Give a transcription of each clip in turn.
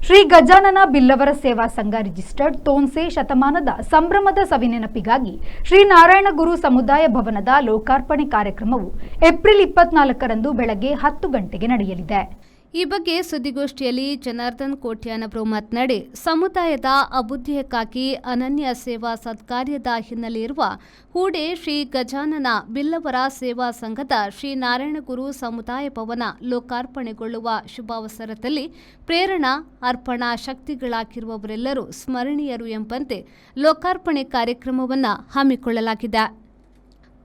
ಶ್ರೀ ಗಜಾನನ ಬಿಲ್ಲವರ ಸೇವಾ ಸಂಘ ರಿಜಿಸ್ಟರ್ಡ್ ತೋನ್ಸೆ ಶತಮಾನದ ಸಂಭ್ರಮದ ಸವಿನೆನಪಿಗಾಗಿ ಶ್ರೀ ನಾರಾಯಣ ಗುರು ಸಮುದಾಯ ಭವನದ ಲೋಕಾರ್ಪಣೆ ಕಾರ್ಯಕ್ರಮವು ಏಪ್ರಿಲ್ 24ರಂದು ಬೆಳಗ್ಗೆ 10 ಗಂಟೆಗೆ ನಡೆಯಲಿದೆ. ಈ ಬಗ್ಗೆ ಸುದ್ದಿಗೋಷ್ಠಿಯಲ್ಲಿ ಜನಾರ್ದನ್ ಕೋಟ್ಯಾನವರು ಮಾತನಾಡಿ, ಸಮುದಾಯದ ಅಭ್ಯುದಯಕ್ಕಾಗಿ ಅನನ್ಯ ಸೇವಾ ಸತ್ಕಾರ್ಯದ ಹಿನ್ನೆಲೆ ಇರುವ ಹೂಡೆ ಶ್ರೀ ಗಜಾನನ ಬಿಲ್ಲವರ ಸೇವಾ ಸಂಘದ ಶ್ರೀ ನಾರಾಯಣಗುರು ಸಮುದಾಯ ಭವನ ಲೋಕಾರ್ಪಣೆಗೊಳ್ಳುವ ಶುಭಾವಸರದಲ್ಲಿ ಪ್ರೇರಣಾ ಅರ್ಪಣಾ ಶಕ್ತಿಗಳಾಗಿರುವವರೆಲ್ಲರೂ ಸ್ಮರಣೀಯರು ಎಂಬಂತೆ ಲೋಕಾರ್ಪಣೆ ಕಾರ್ಯಕ್ರಮವನ್ನು ಹಮ್ಮಿಕೊಳ್ಳಲಾಗಿದೆ.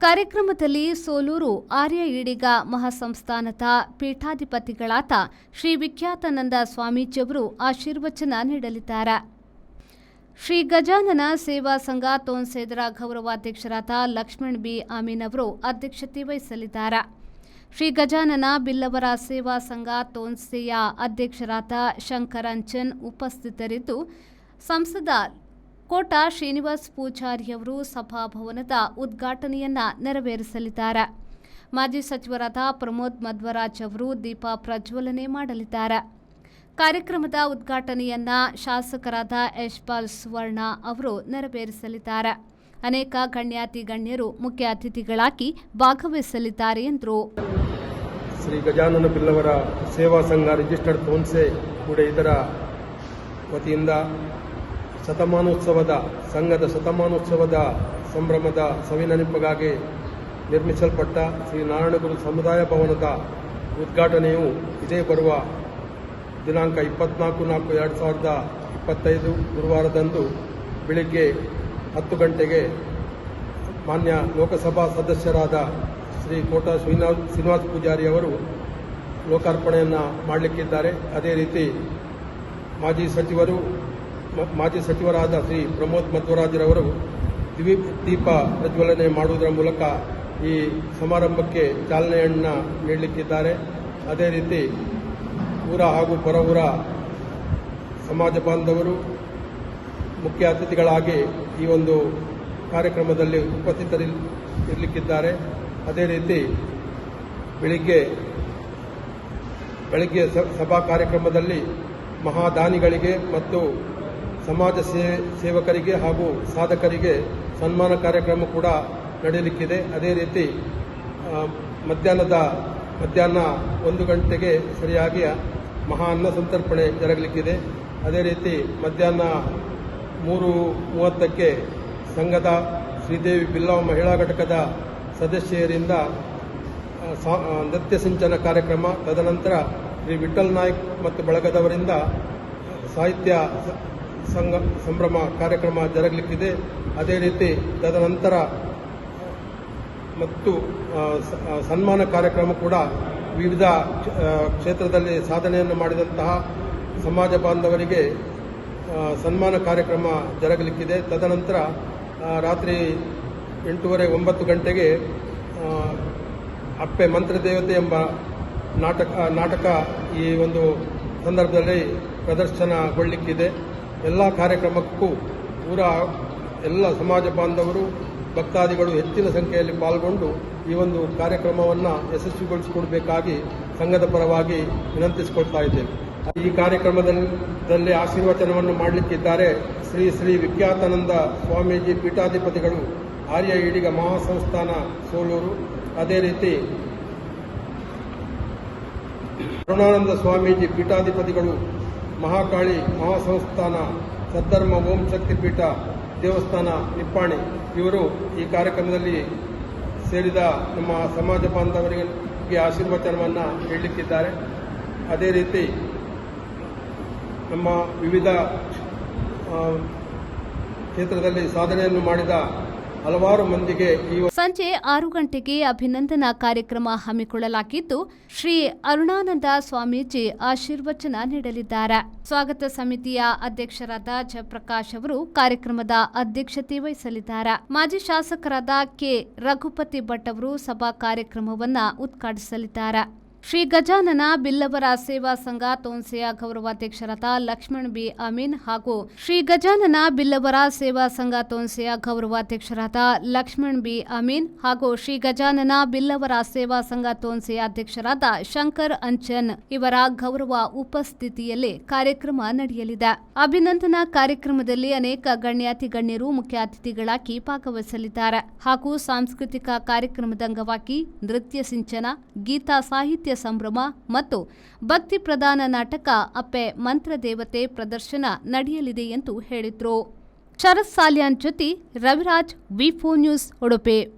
ಕಾರ್ಯಕ್ರಮದಲ್ಲಿ ಸೋಲೂರು ಆರ್ಯ ಈಡಿಗ ಮಹಾಸಂಸ್ಥಾನದ ಪೀಠಾಧಿಪತಿಗಳಾದ ಶ್ರೀ ವಿಖ್ಯಾತಾನಂದ ಸ್ವಾಮೀಜಿಯವರು ಆಶೀರ್ವಚನ ನೀಡಲಿದ್ದಾರೆ. ಶ್ರೀ ಗಜಾನನ ಸೇವಾ ಸಂಘ ತೋನ್ಸೆದರ ಗೌರವಾಧ್ಯಕ್ಷರಾದ ಲಕ್ಷ್ಮಣ್ ಬಿ ಅಮೀನ್ ಅವರು ಅಧ್ಯಕ್ಷತೆ ವಹಿಸಲಿದ್ದಾರೆ. ಶ್ರೀ ಗಜಾನನ ಬಿಲ್ಲವರ ಸೇವಾ ಸಂಘ ತೋನ್ಸೆಯ ಅಧ್ಯಕ್ಷರಾದ ಶಂಕರಂಚನ್ ಉಪಸ್ಥಿತರಿದ್ದು, ಸಂಸದ ಕೋಟಾ ಶ್ರೀನಿವಾಸ್ ಪೂಜಾರಿಯವರು ಸಭಾಭವನದ ಉದ್ಘಾಟನೆಯನ್ನ ನೆರವೇರಿಸಲಿದ್ದಾರೆ. ಮಾಜಿ ಸಚಿವರಾದ ಪ್ರಮೋದ್ ಮಧ್ವರಾಜ್ ಅವರು ದೀಪ ಪ್ರಜ್ವಲನೆ ಮಾಡಲಿದ್ದಾರೆ. ಕಾರ್ಯಕ್ರಮದ ಉದ್ಘಾಟನೆಯನ್ನ ಶಾಸಕರಾದ ಯಶ್ಪಾಲ್ ಸುವರ್ಣ ಅವರು ನೆರವೇರಿಸಲಿದ್ದಾರೆ. ಅನೇಕ ಗಣ್ಯಾತಿ ಗಣ್ಯರು ಮುಖ್ಯ ಅತಿಥಿಗಳಾಗಿ ಭಾಗವಹಿಸಲಿದ್ದಾರೆ ಎಂದರು. ಶ್ರೀ ಗಜಾನನ ಬಿಲ್ಲವರ ಸೇವಾ ಸಂಘ ರಿಜಿಸ್ಟರ್ಡ್ ತೋನ್ಸೆ ಕೂಡ ಇದರ ವತಿಯಿಂದ ಸಂಘದ ಶತಮಾನೋತ್ಸವದ ಸಂಭ್ರಮದ ಸವಿನೆನಪಿಗಾಗಿ ನಿರ್ಮಿಸಲ್ಪಟ್ಟ ಶ್ರೀ ನಾರಾಯಣಗುರು ಸಮುದಾಯ ಭವನದ ಉದ್ಘಾಟನೆಯು ಇದೇ ಬರುವ ದಿನಾಂಕ 24/4/2025 ಗುರುವಾರದಂದು ಬೆಳಿಗ್ಗೆ 10 ಗಂಟೆಗೆ ಮಾನ್ಯ ಲೋಕಸಭಾ ಸದಸ್ಯರಾದ ಶ್ರೀ ಕೋಟಾ ಶ್ರೀನಿವಾಸ್ ಪೂಜಾರಿ ಅವರು ಲೋಕಾರ್ಪಣೆಯನ್ನು ಮಾಡಲಿಕ್ಕಿದ್ದಾರೆ. ಅದೇ ರೀತಿ ಮಾಜಿ ಸಚಿವರಾದ ಶ್ರೀ ಪ್ರಮೋದ್ ಮಧ್ವರಾಜರವರು ದೀಪ ಪ್ರಜ್ವಲನೆ ಮಾಡುವುದರ ಮೂಲಕ ಈ ಸಮಾರಂಭಕ್ಕೆ ಚಾಲನೆಯನ್ನು ನೀಡಲಿಕ್ಕಿದ್ದಾರೆ. ಅದೇ ರೀತಿ ಊರ ಹಾಗೂ ಪರವೂರ ಸಮಾಜ ಬಾಂಧವರು ಮುಖ್ಯ ಅತಿಥಿಗಳಾಗಿ ಈ ಒಂದು ಕಾರ್ಯಕ್ರಮದಲ್ಲಿ ಉಪಸ್ಥಿತರಿರಲಿಕ್ಕಿದ್ದಾರೆ. ಅದೇ ರೀತಿ ಬೆಳಿಗ್ಗೆ ಸಭಾ ಕಾರ್ಯಕ್ರಮದಲ್ಲಿ ಮಹಾದಾನಿಗಳಿಗೆ ಮತ್ತು ಸಮಾಜ ಸೇವಕರಿಗೆ ಹಾಗೂ ಸಾಧಕರಿಗೆ ಸನ್ಮಾನ ಕಾರ್ಯಕ್ರಮ ಕೂಡ ನಡೆಯಲಿಕ್ಕಿದೆ. ಅದೇ ರೀತಿ ಮಧ್ಯಾಹ್ನ 1 ಗಂಟೆಗೆ ಸರಿಯಾಗಿ ಮಹಾ ಅನ್ನ ಸಂತರ್ಪಣೆ ಜರುಗಲಿಕ್ಕಿದೆ. ಅದೇ ರೀತಿ ಮಧ್ಯಾಹ್ನ 3:30ಕ್ಕೆ ಸಂಘದ ಶ್ರೀದೇವಿ ಬಿಲ್ಲವ ಮಹಿಳಾ ಘಟಕದ ಸದಸ್ಯರಿಂದ ನೃತ್ಯ ಸಿಂಚನ ಕಾರ್ಯಕ್ರಮ, ತದನಂತರ ಶ್ರೀ ವಿಠಲ್ ನಾಯ್ಕ್ ಮತ್ತು ಬಳಗದವರಿಂದ ಸಾಹಿತ್ಯ ಸಂಭ್ರಮ ಕಾರ್ಯಕ್ರಮ ಜರುಗಲಿಕ್ಕಿದೆ. ಅದೇ ರೀತಿ ತದನಂತರ ಮತ್ತು ಸನ್ಮಾನ ಕಾರ್ಯಕ್ರಮ ಕೂಡ ವಿವಿಧ ಕ್ಷೇತ್ರದಲ್ಲಿ ಸಾಧನೆಯನ್ನು ಮಾಡಿದಂತಹ ಸಮಾಜ ಬಾಂಧವರಿಗೆ ಸನ್ಮಾನ ಕಾರ್ಯಕ್ರಮ ಜರುಗಲಿಕ್ಕಿದೆ. ತದನಂತರ ರಾತ್ರಿ 8:30-9 ಗಂಟೆಗೆ ಅಪ್ಪೆ ಮಂತ್ರದೇವತೆ ಎಂಬ ನಾಟಕ ಈ ಒಂದು ಸಂದರ್ಭದಲ್ಲಿ ಪ್ರದರ್ಶನಗೊಳ್ಳಲಿಕ್ಕಿದೆ. ಎಲ್ಲ ಕಾರ್ಯಕ್ರಮಕ್ಕೂ ಎಲ್ಲ ಸಮಾಜ ಬಾಂಧವರು ಭಕ್ತಾದಿಗಳು ಹೆಚ್ಚಿನ ಸಂಖ್ಯೆಯಲ್ಲಿ ಪಾಲ್ಗೊಂಡು ಈ ಒಂದು ಕಾರ್ಯಕ್ರಮವನ್ನು ಯಶಸ್ವಿಗೊಳಿಸಿಕೊಡಬೇಕಾಗಿ ಸಂಘದ ಪರವಾಗಿ ವಿನಂತಿಸಿಕೊಳ್ತಾ ಇದ್ದೇವೆ. ಈ ಕಾರ್ಯಕ್ರಮದಲ್ಲಿ ಆಶೀರ್ವಚನವನ್ನು ಮಾಡಲಿಕ್ಕಿದ್ದಾರೆ ಶ್ರೀ ವಿಖ್ಯಾತಾನಂದ ಸ್ವಾಮೀಜಿ ಪೀಠಾಧಿಪತಿಗಳು, ಆರ್ಯ ಈಡಿಗ ಮಹಾಸಂಸ್ಥಾನ ಸೋಲೂರು. ಅದೇ ರೀತಿ ಅರುಣಾನಂದ ಸ್ವಾಮೀಜಿ ಪೀಠಾಧಿಪತಿಗಳು, ಮಹಾಕಾಳಿ ಮಹಾಸಂಸ್ಥಾನ ಸದ್ಧರ್ಮ ಓಂ ಶಕ್ತಿ ಪೀಠ ದೇವಸ್ಥಾನ ನಿಪ್ಪಾಣಿ. ಇವರು ಈ ಕಾರ್ಯಕ್ರಮದಲ್ಲಿ ಸೇರಿದ ನಮ್ಮ ಸಮಾಜ ಬಾಂಧವರಿಗೆ ಆಶೀರ್ವಚನವನ್ನು ನೀಡಲಿಕ್ಕಿದ್ದಾರೆ. ಅದೇ ರೀತಿ ನಮ್ಮ ವಿವಿಧ ಕ್ಷೇತ್ರದಲ್ಲಿ ಸಾಧನೆಯನ್ನು ಮಾಡಿದ ಹಲವಾರು ಮಂದಿಗೆ ಸಂಜೆ 6 ಗಂಟೆಗೆ ಅಭಿನಂದನಾ ಕಾರ್ಯಕ್ರಮ ಹಮ್ಮಿಕೊಳ್ಳಲಾಗಿದ್ದು, ಶ್ರೀ ಅರುಣಾನಂದ ಸ್ವಾಮೀಜಿ ಆಶೀರ್ವಚನ ನೀಡಲಿದ್ದಾರೆ. ಸ್ವಾಗತ ಸಮಿತಿಯ ಅಧ್ಯಕ್ಷರಾದ ಜಯಪ್ರಕಾಶ್ ಅವರು ಕಾರ್ಯಕ್ರಮದ ಅಧ್ಯಕ್ಷತೆ ವಹಿಸಲಿದ್ದಾರೆ. ಮಾಜಿ ಶಾಸಕರಾದ ಕೆ ರಘುಪತಿ ಭಟ್ ಅವರು ಸಭಾ ಕಾರ್ಯಕ್ರಮವನ್ನು ಉದ್ಘಾಟಿಸಲಿದ್ದಾರೆ. ಶ್ರೀ ಗಜಾನನ ಬಿಲ್ಲವರ ಸೇವಾ ಸಂಘ ತೋನ್ಸೆಯ ಗೌರವಾಧ್ಯಕ್ಷರಾದ ಲಕ್ಷ್ಮಣ್ ಬಿ ಅಮೀನ್ ಹಾಗೂ ಶ್ರೀ ಗಜಾನನ ಬಿಲ್ಲವರ ಸೇವಾ ಸಂಘ ತೋನ್ಸೆಯ ಗೌರವಾಧ್ಯಕ್ಷರಾದ ಲಕ್ಷ್ಮಣ್ ಬಿ ಅಮೀನ್ ಹಾಗೂ ಶ್ರೀ ಗಜಾನನ ಬಿಲ್ಲವರ ಸೇವಾ ಸಂಘ ತೋನ್ಸೆಯ ಅಧ್ಯಕ್ಷರಾದ ಶಂಕರ್ ಅಂಚನ್ ಇವರ ಗೌರವ ಉಪಸ್ಥಿತಿಯಲ್ಲಿ ಕಾರ್ಯಕ್ರಮ ನಡೆಯಲಿದೆ. ಅಭಿನಂದನಾ ಕಾರ್ಯಕ್ರಮದಲ್ಲಿ ಅನೇಕ ಗಣ್ಯಾತಿ ಗಣ್ಯರು ಮುಖ್ಯ ಅತಿಥಿಗಳಾಗಿ ಭಾಗವಹಿಸಲಿದ್ದಾರೆ ಹಾಗೂ ಸಾಂಸ್ಕೃತಿಕ ಕಾರ್ಯಕ್ರಮದ ಅಂಗವಾಗಿ ನೃತ್ಯ ಸಿಂಚನ, ಗೀತಾ ಸಾಹಿತ್ಯ ಸಂಭ್ರಮ ಮತ್ತು ಭಕ್ತಿ ಪ್ರಧಾನ ನಾಟಕ ಅಪ್ಪೆ ಮಂತ್ರದೇವತೆ ಪ್ರದರ್ಶನ ನಡೆಯಲಿದೆ ಎಂದು ಹೇಳಿದರು. ಶರತ್ ಸಾಲ್ಯಾನ್ ಜೊತೆ ರವಿರಾಜ್, ವಿ4 ನ್ಯೂಸ್, ಉಡುಪಿ.